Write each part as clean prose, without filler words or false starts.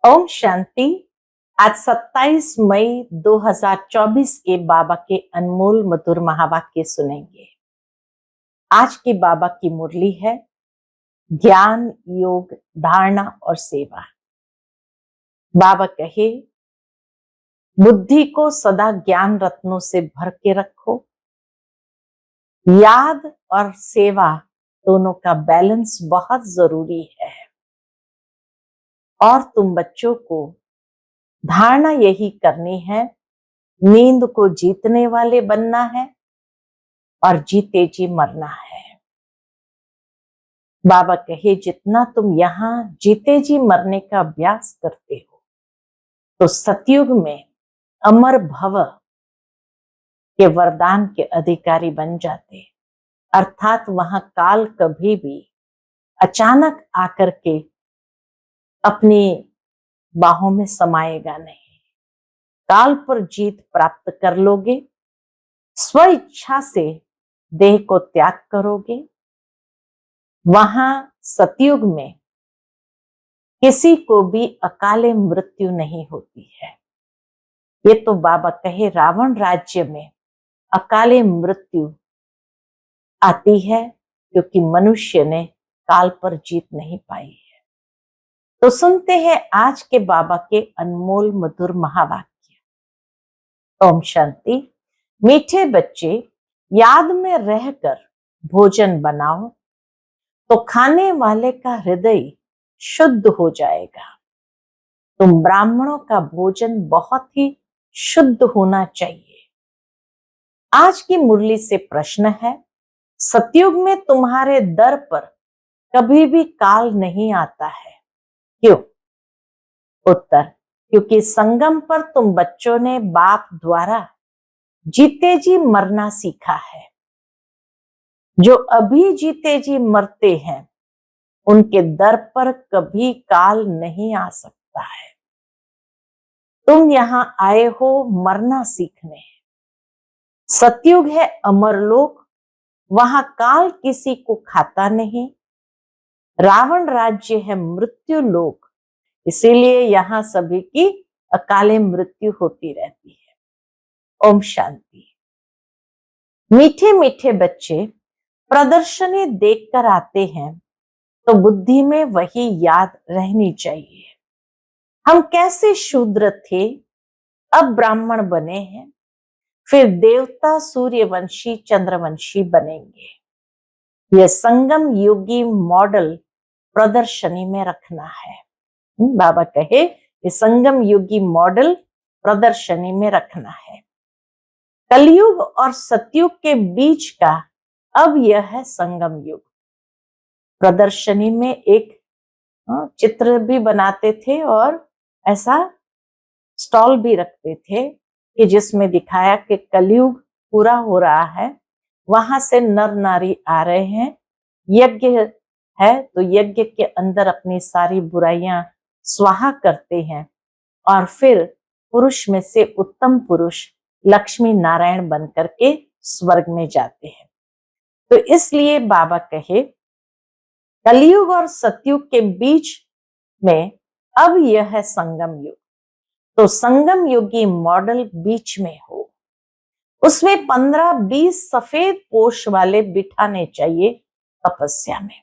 ओम शांति। आज 27 मई 2024 के बाबा के अनमोल मधुर महावाक्य सुनेंगे। आज की बाबा की मुरली है ज्ञान, योग, धारणा और सेवा। बाबा कहे, बुद्धि को सदा ज्ञान रत्नों से भर के रखो। याद और सेवा दोनों का बैलेंस बहुत जरूरी है। और तुम बच्चों को धारणा यही करनी है, नींद को जीतने वाले बनना है और जीते जी मरना है। बाबा कहे, जितना तुम यहाँ जीते जी मरने का अभ्यास करते हो तो सतयुग में अमर भव के वरदान के अधिकारी बन जाते। अर्थात वहां काल कभी भी अचानक आकर के अपनी बाहों में समाएगा नहीं। काल पर जीत प्राप्त कर लोगे, स्व इच्छा से देह को त्याग करोगे। वहां सतयुग में किसी को भी अकाले मृत्यु नहीं होती है। ये तो बाबा कहे, रावण राज्य में अकाले मृत्यु आती है क्योंकि मनुष्य ने काल पर जीत नहीं पाई है। तो सुनते हैं आज के बाबा के अनमोल मधुर महावाक्य। ओम शांति। मीठे बच्चे, याद में रहकर भोजन बनाओ तो खाने वाले का हृदय शुद्ध हो जाएगा। तुम ब्राह्मणों का भोजन बहुत ही शुद्ध होना चाहिए। आज की मुरली से प्रश्न है, सतयुग में तुम्हारे दर पर कभी भी काल नहीं आता है, क्यों? उत्तर, क्योंकि संगम पर तुम बच्चों ने बाप द्वारा जीते जी मरना सीखा है। जो अभी जीते जी मरते हैं उनके दर पर कभी काल नहीं आ सकता है। तुम यहाँ आए हो मरना सीखने। सतयुग है अमरलोक, वहां काल किसी को खाता नहीं। रावण राज्य है मृत्यु लोक, इसीलिए यहाँ सभी की अकाले मृत्यु होती रहती है। ओम शांति। मीठे मीठे बच्चे प्रदर्शनी देखकर आते हैं तो बुद्धि में वही याद रहनी चाहिए। हम कैसे शूद्र थे, अब ब्राह्मण बने हैं, फिर देवता, सूर्यवंशी, चंद्रवंशी बनेंगे। यह संगम योगी मॉडल प्रदर्शनी में रखना है। बाबा कहे, ये संगम योगी मॉडल प्रदर्शनी में रखना है। कलयुग और सतयुग के बीच का अब यह है संगम युग। प्रदर्शनी में एक चित्र भी बनाते थे और ऐसा स्टॉल भी रखते थे कि जिसमें दिखाया कि कलयुग पूरा हो रहा है, वहां से नर नारी आ रहे हैं, यज्ञ है तो यज्ञ के अंदर अपनी सारी बुराइयां स्वाहा करते हैं और फिर पुरुष में से उत्तम पुरुष लक्ष्मी नारायण बन करके स्वर्ग में जाते हैं। तो इसलिए बाबा कहे, कलयुग और सतयुग के बीच में अब यह है संगम युग। तो संगम युगी मॉडल बीच में हो, उसमें 15-20 सफेद पोष वाले बिठाने चाहिए तपस्या में।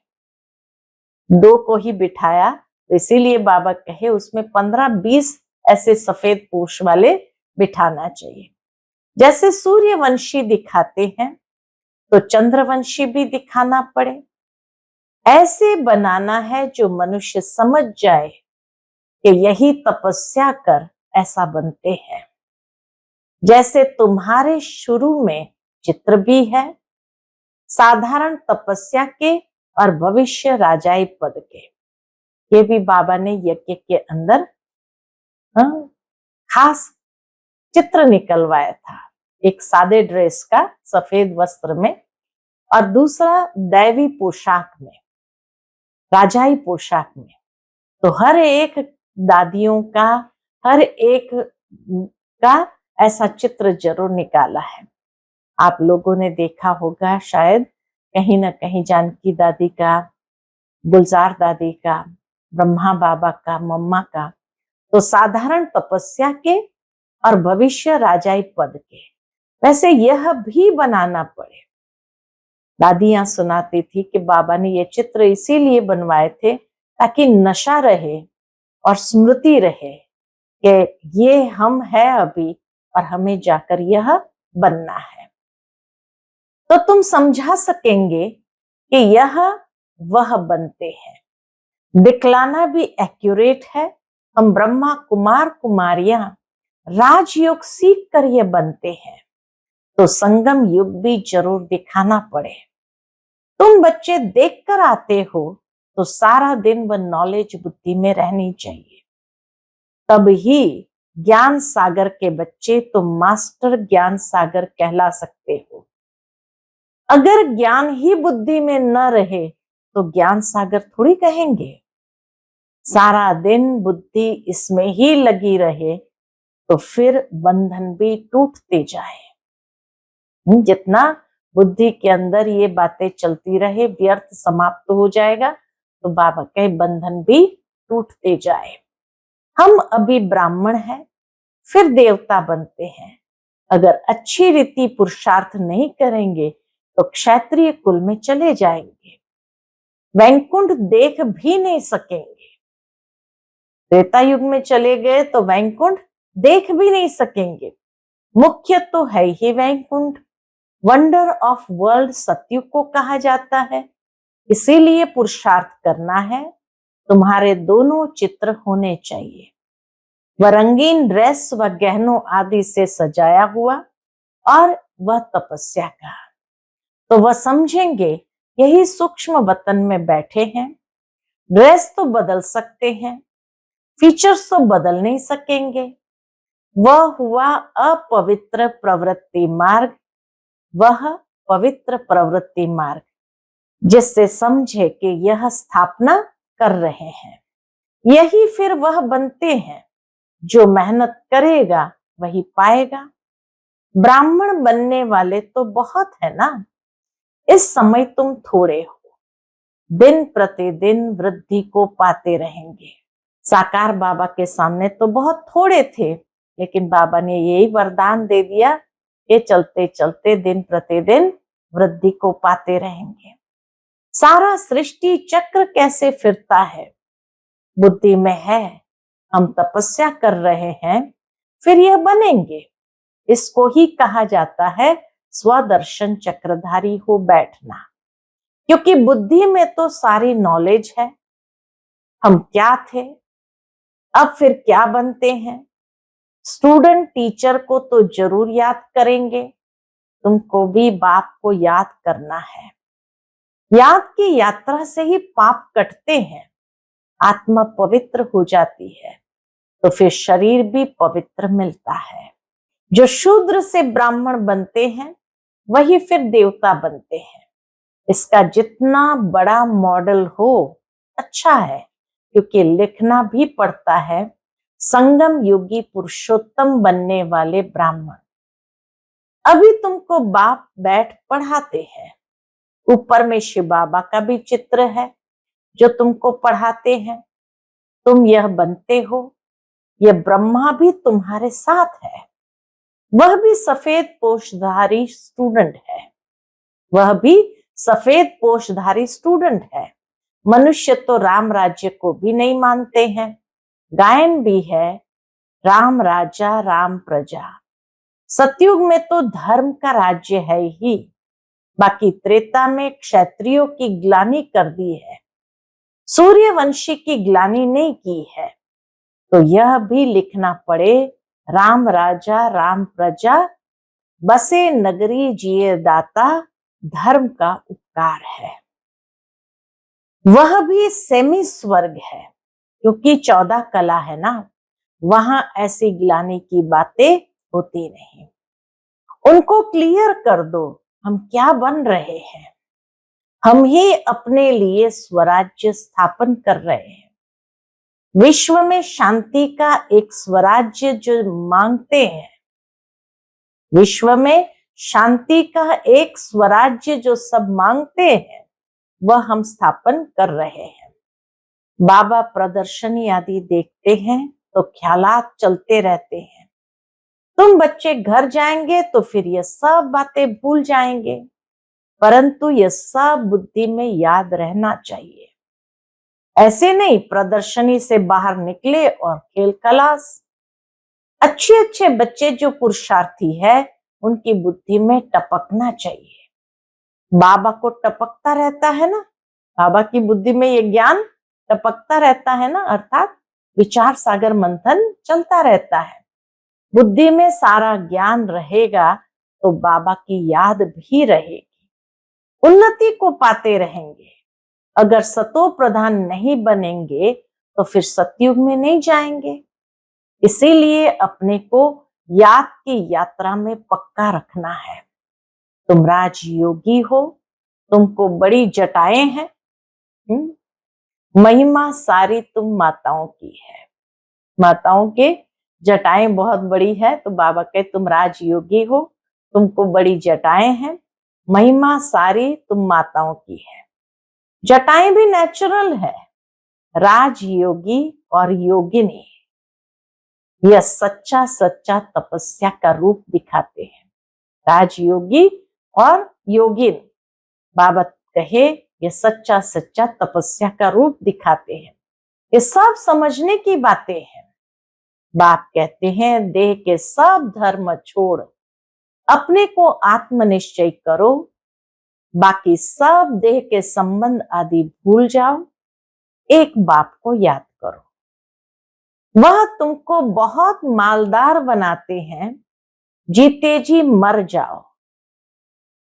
2 को ही बिठाया, तो इसीलिए बाबा कहे उसमें 15-20 ऐसे सफेद पोष वाले बिठाना चाहिए। जैसे सूर्यवंशी दिखाते हैं तो चंद्रवंशी भी दिखाना पड़े। ऐसे बनाना है जो मनुष्य समझ जाए कि यही तपस्या कर ऐसा बनते हैं। जैसे तुम्हारे शुरू में चित्र भी है साधारण तपस्या के और भविष्य राजाई पद के। ये भी बाबा ने यज्ञ के अंदर खास चित्र निकलवाया था, एक सादे ड्रेस का सफेद वस्त्र में और दूसरा दैवी पोशाक में, राजाई पोशाक में। तो हर एक दादियों का, हर एक का ऐसा चित्र जरूर निकाला है। आप लोगों ने देखा होगा शायद कहीं ना कहीं, जानकी दादी का, गुलजार दादी का, ब्रह्मा बाबा का, मम्मा का, तो साधारण तपस्या के और भविष्य राजाई पद के, वैसे यह भी बनाना पड़े। दादियां सुनाती थी कि बाबा ने ये चित्र इसीलिए बनवाए थे ताकि नशा रहे और स्मृति रहे कि ये हम है अभी और हमें जाकर यह बनना है। तो तुम समझा सकेंगे कि यह वह बनते हैं। दिखलाना भी एक्यूरेट है। हम ब्रह्मा कुमार कुमारियां राजयोग सीख कर ये बनते हैं, तो संगम युग भी जरूर दिखाना पड़े। तुम बच्चे देखकर आते हो तो सारा दिन वह नॉलेज बुद्धि में रहनी चाहिए, तब ही ज्ञान सागर के बच्चे तुम मास्टर ज्ञान सागर कहला सकते हो। अगर ज्ञान ही बुद्धि में न रहे तो ज्ञान सागर थोड़ी कहेंगे। सारा दिन बुद्धि इसमें ही लगी रहे तो फिर बंधन भी टूटते जाए। जितना बुद्धि के अंदर ये बातें चलती रहे व्यर्थ समाप्त हो जाएगा, तो बाबा के बंधन भी टूटते जाए। हम अभी ब्राह्मण हैं, फिर देवता बनते हैं। अगर अच्छी रीति पुरुषार्थ नहीं करेंगे तो क्षत्रिय कुल में चले जाएंगे, वैकुंठ देख भी नहीं सकेंगे। त्रेता युग में चले गए तो वैकुंठ देख भी नहीं सकेंगे। मुख्य तो है ही वैकुंठ, वंडर ऑफ वर्ल्ड सतयुग को कहा जाता है। इसीलिए पुरुषार्थ करना है। तुम्हारे दोनों चित्र होने चाहिए, वह रंगीन ड्रेस व गहनों आदि से सजाया हुआ और वह तपस्या का, तो वह समझेंगे यही सूक्ष्म वतन में बैठे हैं। ड्रेस तो बदल सकते हैं, फीचर्स तो बदल नहीं सकेंगे। वह हुआ अपवित्र प्रवृत्ति मार्ग, वह पवित्र प्रवृत्ति मार्ग, जिससे समझे कि यह स्थापना कर रहे हैं। यही फिर वह बनते हैं। जो मेहनत करेगा वही पाएगा। ब्राह्मण बनने वाले तो बहुत है ना। इस समय तुम थोड़े हो, दिन प्रतिदिन वृद्धि को पाते रहेंगे। साकार बाबा के सामने तो बहुत थोड़े थे, लेकिन बाबा ने यही वरदान दे दिया कि चलते चलते दिन प्रतिदिन वृद्धि को पाते रहेंगे। सारा सृष्टि चक्र कैसे फिरता है बुद्धि में है। हम तपस्या कर रहे हैं, फिर यह बनेंगे। इसको ही कहा जाता है स्वदर्शन चक्रधारी हो बैठना, क्योंकि बुद्धि में तो सारी नॉलेज है। हम क्या थे, अब फिर क्या बनते हैं। स्टूडेंट टीचर को तो जरूर याद करेंगे, तुमको भी बाप को याद करना है। याद की यात्रा से ही पाप कटते हैं, आत्मा पवित्र हो जाती है, तो फिर शरीर भी पवित्र मिलता है। जो शूद्र से ब्राह्मण बनते हैं वही फिर देवता बनते हैं। इसका जितना बड़ा मॉडल हो अच्छा है, क्योंकि लिखना भी पड़ता है संगम योगी पुरुषोत्तम बनने वाले ब्राह्मण। अभी तुमको बाप बैठ पढ़ाते हैं, ऊपर में शिव बाबा का भी चित्र है जो तुमको पढ़ाते हैं। तुम यह बनते हो, यह ब्रह्मा भी तुम्हारे साथ है। वह भी सफेद पोषधारी स्टूडेंट है, वह भी सफेद पोषधारी स्टूडेंट है। मनुष्य तो राम राज्य को भी नहीं मानते हैं। गायन भी है राम राजा राम प्रजा। सतयुग में तो धर्म का राज्य है ही, बाकी त्रेता में क्षत्रियों की ग्लानि कर दी है, सूर्यवंशी की ग्लानि नहीं की है। तो यह भी लिखना पड़े राम राजा राम प्रजा, बसे नगरी जिए दाता, धर्म का उपकार है। वह भी सेमी स्वर्ग है, क्योंकि 14 कला है ना, वहां ऐसी ग्लानि की बातें होती नहीं। उनको क्लियर कर दो हम क्या बन रहे हैं। हम ही अपने लिए स्वराज्य स्थापन कर रहे हैं। विश्व में शांति का एक स्वराज्य जो मांगते हैं, विश्व में शांति का एक स्वराज्य जो सब मांगते हैं, वह हम स्थापन कर रहे हैं। बाबा प्रदर्शनी आदि देखते हैं तो ख्यालात चलते रहते हैं। तुम बच्चे घर जाएंगे तो फिर ये सब बातें भूल जाएंगे, परंतु ये सब बुद्धि में याद रहना चाहिए। ऐसे नहीं प्रदर्शनी से बाहर निकले और खेल खलास। अच्छे अच्छे बच्चे जो पुरुषार्थी है उनकी बुद्धि में टपकना चाहिए। बाबा को टपकता रहता है ना, बाबा की बुद्धि में ये ज्ञान टपकता रहता है ना, अर्थात विचार सागर मंथन चलता रहता है। बुद्धि में सारा ज्ञान रहेगा तो बाबा की याद भी रहेगी, उन्नति को पाते रहेंगे। अगर सतो प्रधान नहीं बनेंगे तो फिर सतयुग में नहीं जाएंगे। इसीलिए अपने को याद की यात्रा में पक्का रखना है। तुम राजयोगी हो, तुमको बड़ी जटाएं हैं, महिमा सारी तुम माताओं की है। माताओं के जटाएं बहुत बड़ी है, तो बाबा कहे तुम राजयोगी हो, तुमको बड़ी जटाएं हैं, महिमा सारी तुम माताओं की है। जटाएं भी नेचुरल है। राजयोगी और योगिनी यह सच्चा सच्चा तपस्या का रूप दिखाते हैं। राजयोगी और योगिन बाबा कहे ये सच्चा सच्चा तपस्या का रूप दिखाते हैं। ये सब समझने की बातें हैं। बाप कहते हैं देह के सब धर्म छोड़ अपने को आत्मनिश्चय करो, बाकी सब देह के संबंध आदि भूल जाओ, एक बाप को याद करो। वह तुमको बहुत मालदार बनाते हैं, जीते जी मर जाओ।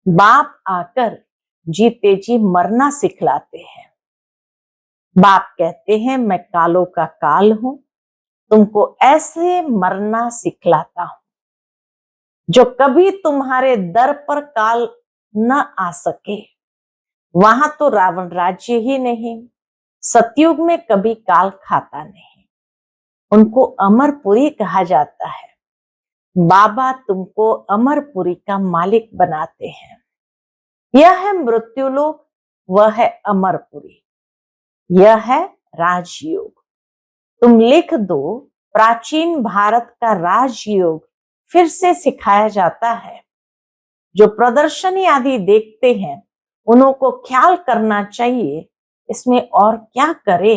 बाप आकर जीते जी मरना सिखलाते हैं। बाप कहते हैं मैं कालों का काल हूं, तुमको ऐसे मरना सिखलाता हूं जो कभी तुम्हारे दर पर काल न आ सके। वहां तो रावण राज्य ही नहीं, सतयुग में कभी काल खाता नहीं। उनको अमरपुरी कहा जाता है। बाबा तुमको अमरपुरी का मालिक बनाते हैं। यह है मृत्युलोक, वह है अमरपुरी, यह है राजयोग। तुम लिख दो प्राचीन भारत का राजयोग फिर से सिखाया जाता है। जो प्रदर्शनी आदि देखते हैं उन्हों को ख्याल करना चाहिए इसमें और क्या करे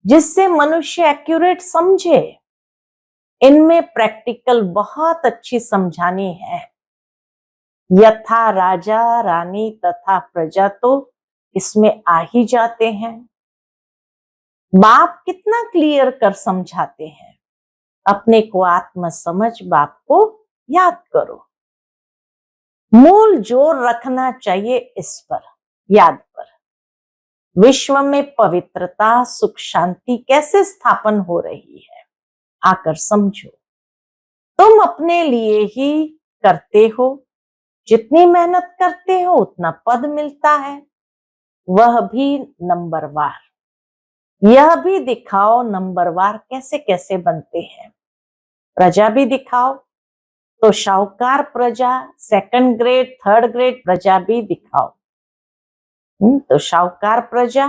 जिससे मनुष्य एक्यूरेट समझे। इनमें प्रैक्टिकल बहुत अच्छी समझानी है। यथा राजा रानी तथा प्रजा तो इसमें आ ही जाते हैं। बाप कितना क्लियर कर समझाते हैं। अपने को आत्म समझ बाप को याद करो। मूल जोर रखना चाहिए इस पर, याद पर। विश्व में पवित्रता सुख शांति कैसे स्थापन हो रही है आकर समझो। तुम अपने लिए ही करते हो, जितनी मेहनत करते हो उतना पद मिलता है, वह भी नंबरवार। यह भी दिखाओ नंबरवार कैसे कैसे बनते हैं। प्रजा भी दिखाओ, तो शाहूकार प्रजा, सेकंड ग्रेड थर्ड ग्रेड प्रजा भी दिखाओ। तो शाहूकार प्रजा,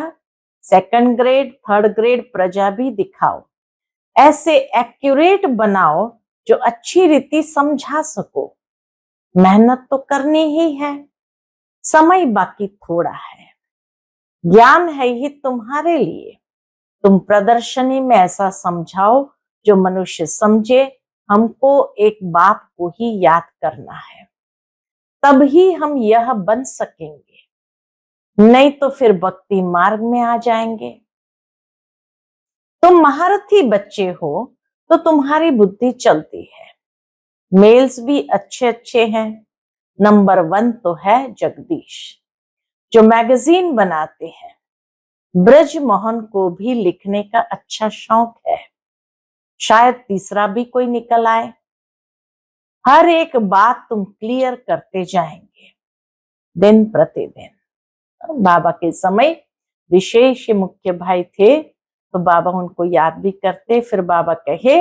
सेकंड ग्रेड थर्ड ग्रेड प्रजा भी दिखाओ। ऐसे एक्यूरेट बनाओ जो अच्छी रीति समझा सको। मेहनत तो करनी ही है, समय बाकी थोड़ा है। ज्ञान है ही तुम्हारे लिए। तुम प्रदर्शनी में ऐसा समझाओ जो मनुष्य समझे हमको एक बाप को ही याद करना है, तब ही हम यह बन सकेंगे, नहीं तो फिर भक्ति मार्ग में आ जाएंगे। तुम महारथी बच्चे हो तो तुम्हारी बुद्धि चलती है। मेल्स भी अच्छे अच्छे हैं। नंबर 1 तो है जगदीश जो मैगजीन बनाते हैं। ब्रज मोहन को भी लिखने का अच्छा शौक है, शायद तीसरा भी कोई निकल आए। हर एक बात तुम क्लियर करते जाएंगे दिन प्रतिदिन। बाबा के समय विशेष मुख्य भाई थे तो बाबा उनको याद भी करते। फिर बाबा कहे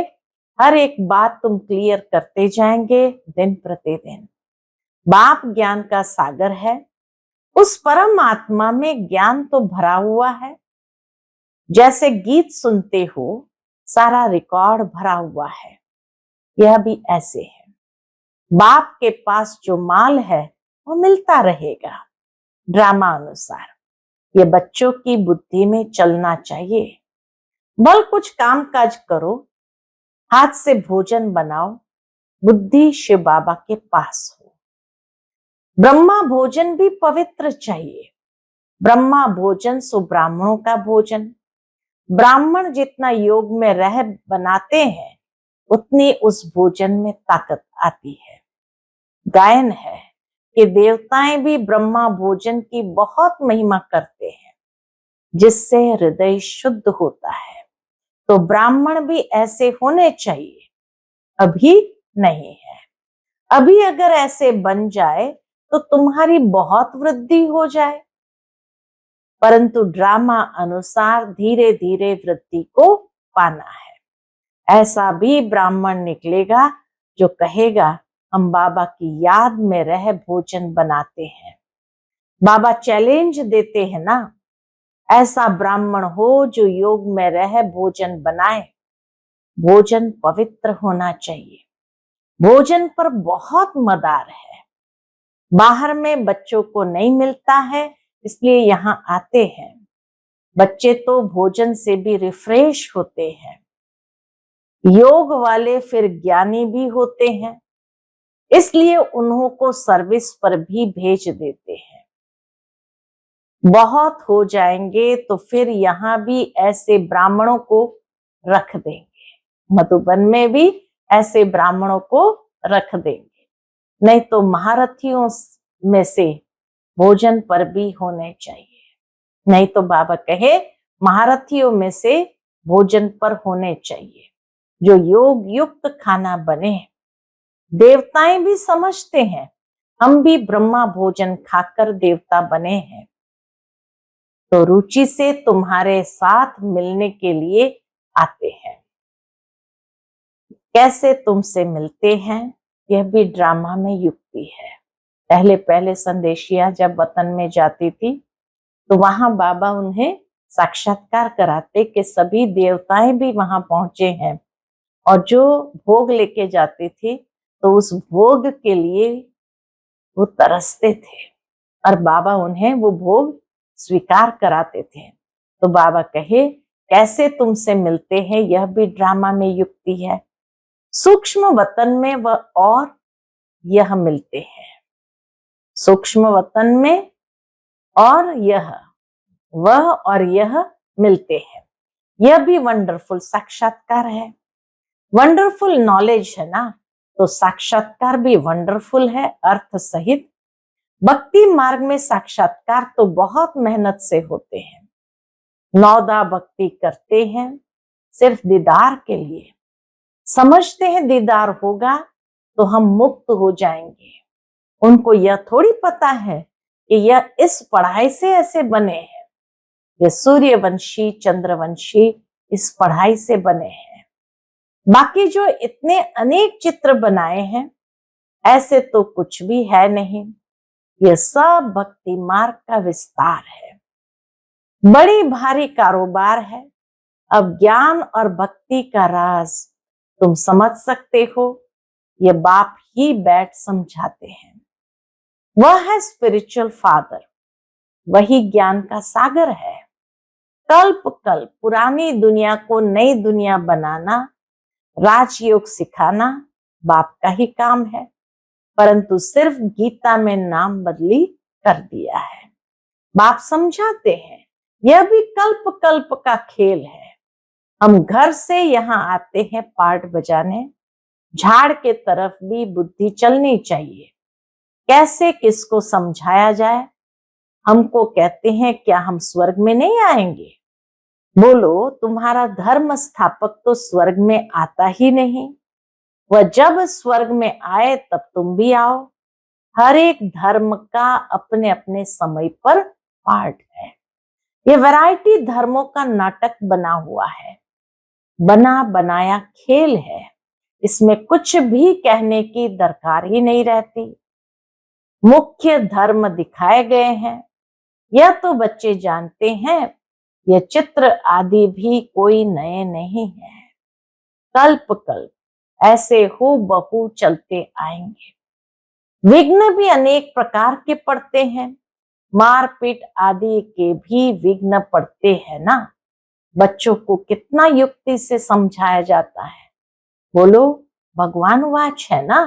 हर एक बात तुम क्लियर करते जाएंगे दिन प्रतिदिन। बाप ज्ञान का सागर है, उस परम आत्मा में ज्ञान तो भरा हुआ है। जैसे गीत सुनते हो सारा रिकॉर्ड भरा हुआ है। यह भी ऐसे है, बाप के पास जो माल है वो मिलता रहेगा। ड्रामा अनुसार ये बच्चों की बुद्धि में चलना चाहिए। बल कुछ काम काज करो, हाथ से भोजन बनाओ, बुद्धि शिव बाबा के पास हो। ब्रह्मा भोजन भी पवित्र चाहिए। ब्रह्मा भोजन सो ब्राह्मणों का भोजन। ब्राह्मण जितना योग में रह बनाते हैं उतनी उस भोजन में ताकत आती है। गायन है कि देवताएं भी ब्रह्मा भोजन की बहुत महिमा करते हैं, जिससे हृदय शुद्ध होता है। तो ब्राह्मण भी ऐसे होने चाहिए। अभी नहीं है। अभी अगर ऐसे बन जाए तो तुम्हारी बहुत वृद्धि हो जाए, परंतु ड्रामा अनुसार धीरे धीरे वृद्धि को पाना है। ऐसा भी ब्राह्मण निकलेगा जो कहेगा हम बाबा की याद में रह भोजन बनाते हैं। बाबा चैलेंज देते हैं ना, ऐसा ब्राह्मण हो जो योग में रह भोजन बनाए। भोजन पवित्र होना चाहिए। भोजन पर बहुत मदार है। बाहर में बच्चों को नहीं मिलता है, इसलिए यहाँ आते हैं। बच्चे तो भोजन से भी रिफ्रेश होते हैं। योग वाले फिर ज्ञानी भी होते हैं, इसलिए उन्हों को सर्विस पर भी भेज देते हैं। बहुत हो जाएंगे तो फिर यहाँ भी ऐसे ब्राह्मणों को रख देंगे। मधुबन में भी ऐसे ब्राह्मणों को रख देंगे। नहीं तो महारथियों में से भोजन पर भी होने चाहिए। नहीं तो बाबा कहे महारथियों में से भोजन पर होने चाहिए, जो योग युक्त खाना बने। देवताएं भी समझते हैं हम भी ब्रह्मा भोजन खाकर देवता बने हैं, तो रुचि से तुम्हारे साथ मिलने के लिए आते हैं। कैसे तुमसे मिलते हैं यह भी ड्रामा में युक्ति है। पहले पहले संदेशिया जब वतन में जाती थी तो वहां बाबा उन्हें साक्षात्कार कराते कि सभी देवताएं भी वहां पहुंचे हैं, और जो भोग लेके जाती थी तो उस भोग के लिए वो तरसते थे और बाबा उन्हें वो भोग स्वीकार कराते थे। तो बाबा कहे कैसे तुमसे मिलते हैं यह भी ड्रामा में युक्ति है। सूक्ष्म वतन में वह और यह मिलते हैं। सूक्ष्म वतन में और यह, वह और यह मिलते हैं। यह भी वंडरफुल साक्षात्कार है। वंडरफुल नॉलेज है ना, तो साक्षात्कार भी वंडरफुल है अर्थ सहित। भक्ति मार्ग में साक्षात्कार तो बहुत मेहनत से होते हैं। नौदा भक्ति करते हैं सिर्फ दीदार के लिए। समझते हैं दीदार होगा तो हम मुक्त हो जाएंगे। उनको यह थोड़ी पता है कि यह इस पढ़ाई से ऐसे बने हैं। ये सूर्यवंशी चंद्रवंशी इस पढ़ाई से बने हैं। बाकी जो इतने अनेक चित्र बनाए हैं ऐसे तो कुछ भी है नहीं। यह सब भक्ति मार्ग का विस्तार है। बड़ी भारी कारोबार है। अब ज्ञान और भक्ति का राज तुम समझ सकते हो। ये बाप ही बैठ समझाते हैं। वह है स्पिरिचुअल फादर, वही ज्ञान का सागर है। कल्प कल्प पुरानी दुनिया को नई दुनिया बनाना, राजयोग सिखाना बाप का ही काम है, परंतु सिर्फ गीता में नाम बदली कर दिया है। बाप समझाते हैं यह भी कल्प कल्प का खेल है। हम घर से यहाँ आते हैं पार्ट बजाने। झाड़ के तरफ भी बुद्धि चलनी चाहिए। कैसे किसको समझाया जाए। हमको कहते हैं क्या हम स्वर्ग में नहीं आएंगे? बोलो तुम्हारा धर्म स्थापक तो स्वर्ग में आता ही नहीं। वह जब स्वर्ग में आए तब तुम भी आओ। हर एक धर्म का अपने अपने समय पर पार्ट है। ये वैरायटी धर्मों का नाटक बना हुआ है, बना बनाया खेल है। इसमें कुछ भी कहने की दरकार ही नहीं रहती। मुख्य धर्म दिखाए गए हैं, यह तो बच्चे जानते हैं। यह चित्र आदि भी कोई नए नहीं है। कल्प कल्प ऐसे हूबहू चलते आएंगे। विघ्न भी अनेक प्रकार के पड़ते हैं, मारपीट आदि के भी विघ्न पड़ते हैं ना। बच्चों को कितना युक्ति से समझाया जाता है। बोलो, भगवान वाच है ना,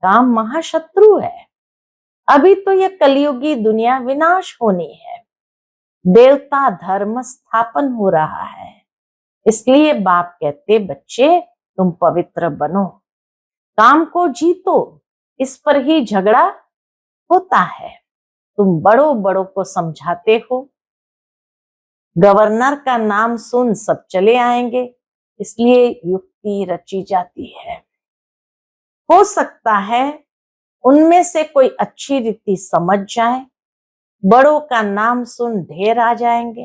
काम महाशत्रु है। अभी तो यह कलयुगी दुनिया विनाश होनी है, देवता धर्म स्थापन हो रहा है। इसलिए बाप कहते, बच्चे तुम पवित्र बनो, काम को जीतो, इस पर ही झगड़ा होता है। तुम बड़ों बड़ों को समझाते हो, गवर्नर का नाम सुन सब चले आएंगे, इसलिए युक्ति रची जाती है। हो सकता है उनमें से कोई अच्छी रीति समझ जाए, बड़ों का नाम सुन ढेर आ जाएंगे।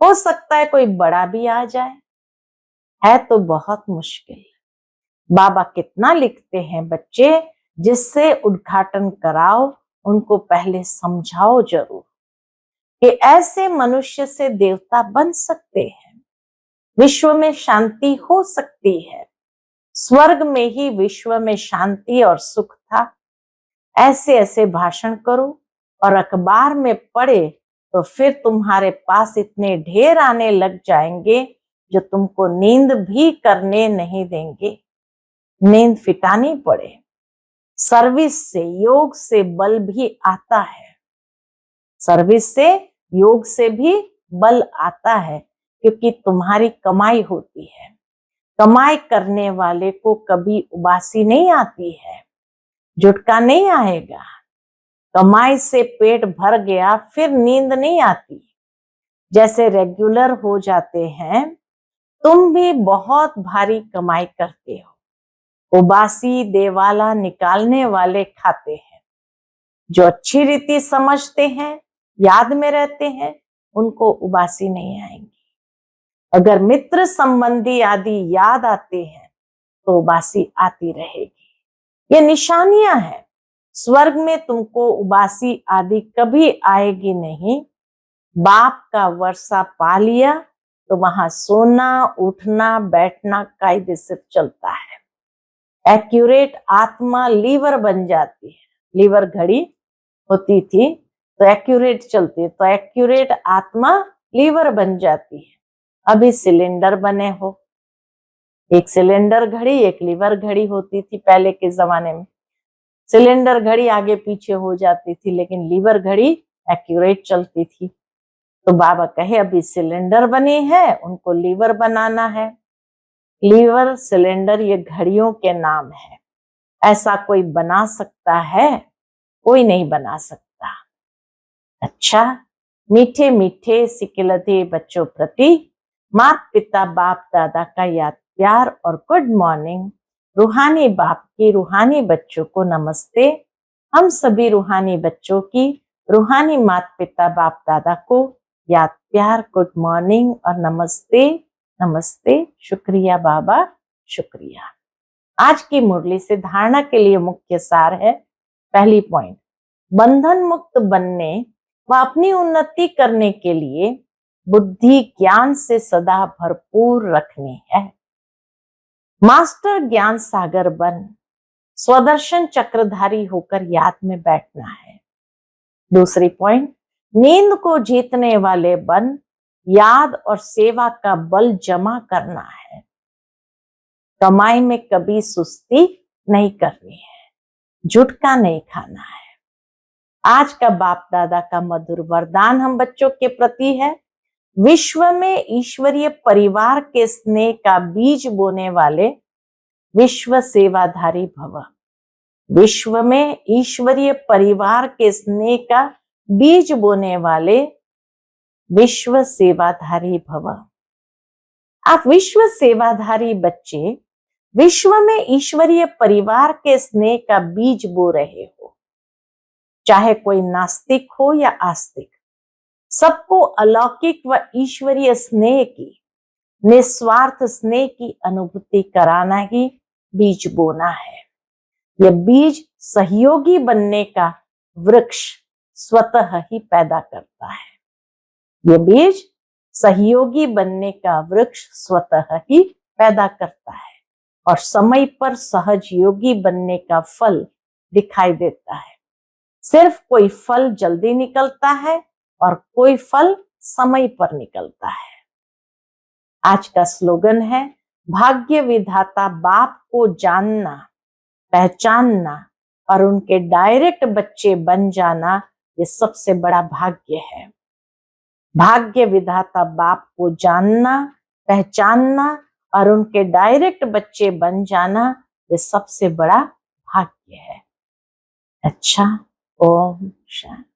हो सकता है कोई बड़ा भी आ जाए, है तो बहुत मुश्किल। बाबा कितना लिखते हैं, बच्चे जिससे उद्घाटन कराओ उनको पहले समझाओ जरूर कि ऐसे मनुष्य से देवता बन सकते हैं, विश्व में शांति हो सकती है। स्वर्ग में ही विश्व में शांति और सुख था। ऐसे ऐसे भाषण करो और अखबार में पढ़े तो फिर तुम्हारे पास इतने ढेर आने लग जाएंगे जो तुमको नींद भी करने नहीं देंगे, नींद फिटानी पड़े। सर्विस से योग से बल भी आता है, सर्विस से योग से भी बल आता है, क्योंकि तुम्हारी कमाई होती है। कमाई करने वाले को कभी उबासी नहीं आती है, झुटका नहीं आएगा। कमाई से पेट भर गया फिर नींद नहीं आती। जैसे रेगुलर हो जाते हैं, तुम भी बहुत भारी कमाई करते हो, उबासी देवाला निकालने वाले खाते हैं। जो अच्छी रीति समझते हैं, याद में रहते हैं, उनको उबासी नहीं आएंगी। अगर मित्र संबंधी आदि याद आते हैं तो उबासी आती रहेगी। ये निशानियां हैं। स्वर्ग में तुमको उबासी आदि कभी आएगी नहीं। बाप का वर्षा पा लिया तो वहां सोना उठना बैठना कायदे से चलता है। एक्यूरेट आत्मा लीवर बन जाती है। लीवर घड़ी होती थी तो एक्यूरेट चलती है, तो एक्यूरेट आत्मा लीवर बन जाती है। अभी सिलेंडर बने हो, एक सिलेंडर घड़ी एक लीवर घड़ी होती थी पहले के जमाने में। सिलेंडर घड़ी आगे पीछे हो जाती थी, लेकिन लीवर घड़ी एक्यूरेट चलती थी। तो बाबा कहे अभी सिलेंडर बने हैं, उनको लीवर बनाना है। लीवर सिलेंडर ये घड़ियों के नाम है। ऐसा कोई बना सकता है? कोई नहीं बना सकता। अच्छा, मीठे मीठे सिकिलते बच्चों प्रति माता पिता बाप दादा का याद प्यार और गुड मॉर्निंग। रूहानी बाप की रूहानी बच्चों को नमस्ते। हम सभी रूहानी बच्चों की रूहानी माता पिता बाप दादा को याद प्यार गुड मॉर्निंग और नमस्ते। नमस्ते, शुक्रिया बाबा, शुक्रिया। आज की मुरली से धारणा के लिए मुख्य सार है। पहली पॉइंट, बंधन मुक्त बनने व अपनी उन्नति करने के लिए बुद्धि ज्ञान से सदा भरपूर रखनी है। मास्टर ज्ञान सागर बन स्वदर्शन चक्रधारी होकर याद में बैठना है। दूसरी पॉइंट, नींद को जीतने वाले बन याद और सेवा का बल जमा करना है। कमाई में कभी सुस्ती नहीं करनी है, झुटका नहीं खाना है। आज का बाप दादा का मधुर वरदान हम बच्चों के प्रति है, विश्व में ईश्वरीय परिवार के स्नेह का बीज बोने वाले विश्व सेवाधारी भव। विश्व में ईश्वरीय परिवार के स्नेह का बीज बोने वाले विश्व सेवाधारी भव। आप विश्व सेवाधारी बच्चे विश्व में ईश्वरीय परिवार के स्नेह का बीज बो रहे हो। चाहे कोई नास्तिक हो या आस्तिक, सबको अलौकिक व ईश्वरीय स्नेह की, निस्वार्थ स्नेह की अनुभूति कराना ही बीज बोना है। यह बीज सहयोगी बनने का वृक्ष स्वतः ही पैदा करता है। यह बीज सहयोगी बनने का वृक्ष स्वतः ही पैदा करता है। और समय पर सहज योगी बनने का फल दिखाई देता है। सिर्फ कोई फल जल्दी निकलता है और कोई फल समय पर निकलता है। आज का स्लोगन है, भाग्य विधाता बाप को जानना, पहचानना और उनके डायरेक्ट बच्चे बन जाना, ये सबसे बड़ा भाग्य है। भाग्य विधाता बाप को जानना, पहचानना और उनके डायरेक्ट बच्चे बन जाना, ये सबसे बड़ा भाग्य है। अच्छा, ओम शांति।